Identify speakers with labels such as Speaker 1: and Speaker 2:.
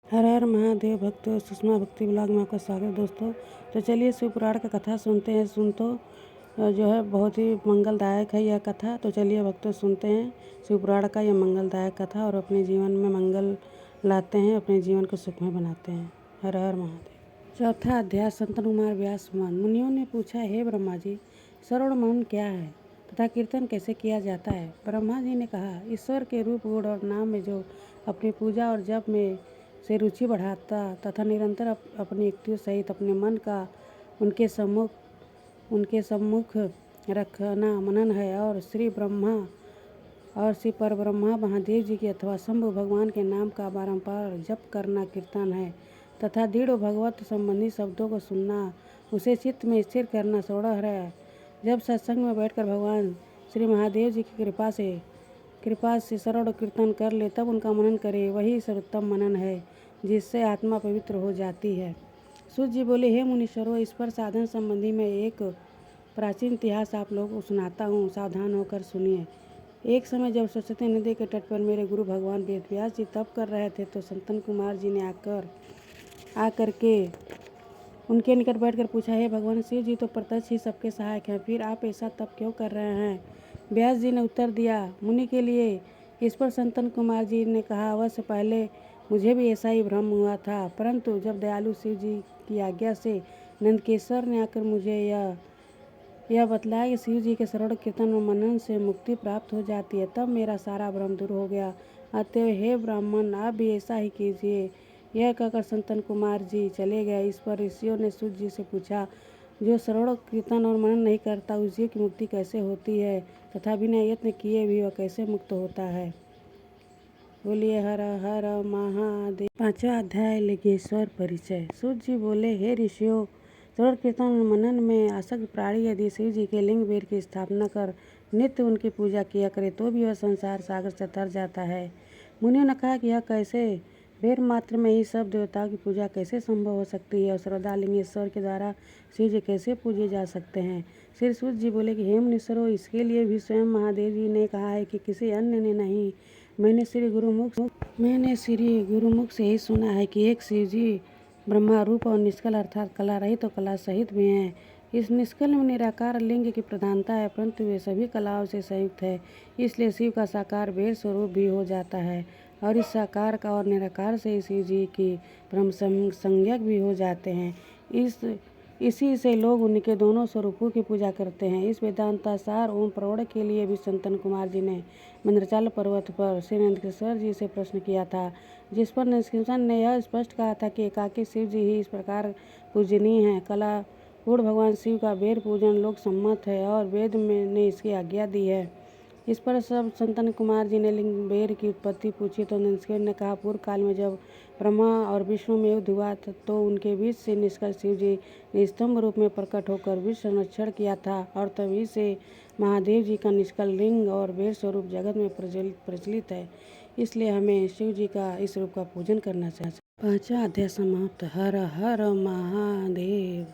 Speaker 1: हर हर महादेव भक्तों, सुषमा भक्ति ब्लॉग में आपका स्वागत है दोस्तों। तो चलिए शिव पुराण का कथा सुनते हैं। जो है बहुत ही मंगलदायक है यह कथा। तो चलिए भक्तों सुनते हैं शिव पुराण का यह मंगलदायक कथा और अपने जीवन में मंगल लाते हैं, अपने जीवन को सुखमय बनाते हैं। हर हर महादेव। चौथा अध्याय। संतनु कुमार व्यास मनन। मुनियों ने पूछा, हे ब्रह्मा जी, श्रवण मनन क्या है तथा कीर्तन कैसे किया जाता है? ब्रह्मा जी ने कहा, ईश्वर के रूप गुण और नाम में जो अपनी पूजा और जप में से रुचि बढ़ाता तथा निरंतर अपनी युक्तियों सहित अपने मन का उनके सम्मुख रखना मनन है, और श्री परब्रह्मा महादेव जी के अथवा शंभु भगवान के नाम का बारंबार जप करना कीर्तन है, तथा दृढ़ भगवत संबंधी शब्दों को सुनना, उसे चित्त में स्थिर करना श्रवण है। जब सत्संग में बैठकर भगवान श्री महादेव जी की कृपा से श्रवण कीर्तन कर ले, तब उनका मनन करे, वही सर्वोत्तम मनन है जिससे आत्मा पवित्र हो जाती है। सूत जी बोले, हे मुनीश्वरों, इस पर साधन संबंधी में एक प्राचीन इतिहास आप लोगों को सुनाता हूँ, सावधान होकर सुनिए। एक समय जब सरस्वती नदी के तट पर मेरे गुरु भगवान वेदव्यास जी तप कर रहे थे, तो संतन कुमार जी ने आकर के उनके निकट बैठकर पूछा, हे भगवान, शिव जी तो प्रत्यक्ष ही सबके सहायक हैं, फिर आप ऐसा तप क्यों कर रहे हैं? व्यास जी ने उत्तर दिया, मुनि के लिए। इस पर संतन कुमार जी ने कहा, अवश्य पहले मुझे भी ऐसा ही भ्रम हुआ था, परंतु जब दयालु शिव जी की आज्ञा से नंदकेश्वर ने आकर मुझे यह बतलाया कि शिव जी के श्रवण कीर्तन और मनन से मुक्ति प्राप्त हो जाती है, तब मेरा सारा भ्रम दूर हो गया। अतएव हे ब्राह्मण, आप भी ऐसा ही कीजिए। यह कहकर संतन कुमार जी चले गए। इस पर ऋषियों ने सूत जी से पूछा, जो श्रवण कीर्तन और मनन नहीं करता, उस जीव की मुक्ति कैसे होती है तथा बिना यत्न किए भी वह कैसे मुक्त होता है? बोलिए हर हर महादेव। पांचवा अध्याय। लिंगेश्वर परिचय। सूत जी बोले, हे ऋषियों, श्रवण कीर्तन और मनन में आसक्त प्राणी यदि शिव जी के लिंग बेर की स्थापना कर नित्य उनकी पूजा किया करे, तो भी वह संसार सागर से तर जाता है। मुनियों ने कहा कि यह कैसे? बेर मात्र में ही सब देवताओं की पूजा कैसे संभव हो सकती है, और सर्वदा लिंगेश्वर के द्वारा शिव जी कैसे पूजे जा सकते हैं? श्री सूत जी बोले कि हे मुनीश्वरों, इसके लिए भी स्वयं महादेव जी ने कहा है कि किसी अन्य ने नहीं। मैंने श्री गुरुमुख से ही सुना है कि एक शिव जी ब्रह्मा रूप और निष्कल अर्थात कला रहित और कला सहित भी हैं। इस निष्कल में निराकार लिंग की प्रधानता है, परंतु वे सभी कलाओं से संयुक्त है, इसलिए शिव का साकार बेर स्वरूप भी हो जाता है, और इस साकार का और निराकार से शिव जी की ब्रह्म संज्ञक भी हो जाते हैं। इसी से लोग उनके दोनों स्वरूपों की पूजा करते हैं। इस वेदांतासार ओम प्रवण के लिए भी संतन कुमार जी ने मंद्रचाल पर्वत पर श्री नंदकेश्वर जी से प्रश्न किया था, जिस पर नंदकेश्वर ने यह स्पष्ट कहा था कि एकाकी शिव जी ही इस प्रकार पूजनीय हैं। कला पूर्ण भगवान शिव का बेर पूजन लोक सम्मत है और वेद में ने इसकी आज्ञा दी है। इस पर सब संतन कुमार जी ने लिंग बेर की उत्पत्ति पूछी, तो नंदकेश्वर ने कहा, पूर्व काल में जब ब्रह्मा और विष्णु में युद्ध हुआ तो उनके बीच से निष्कल शिव जी ने स्तंभ रूप में प्रकट होकर विश्व संरक्षण किया था, और तभी से महादेव जी का निष्कल लिंग और बेर स्वरूप जगत में प्रचलित है। इसलिए हमें शिव जी का इस रूप का पूजन करना चाहिए। पांचवा अध्याय समाप्त। हर हर महादेव।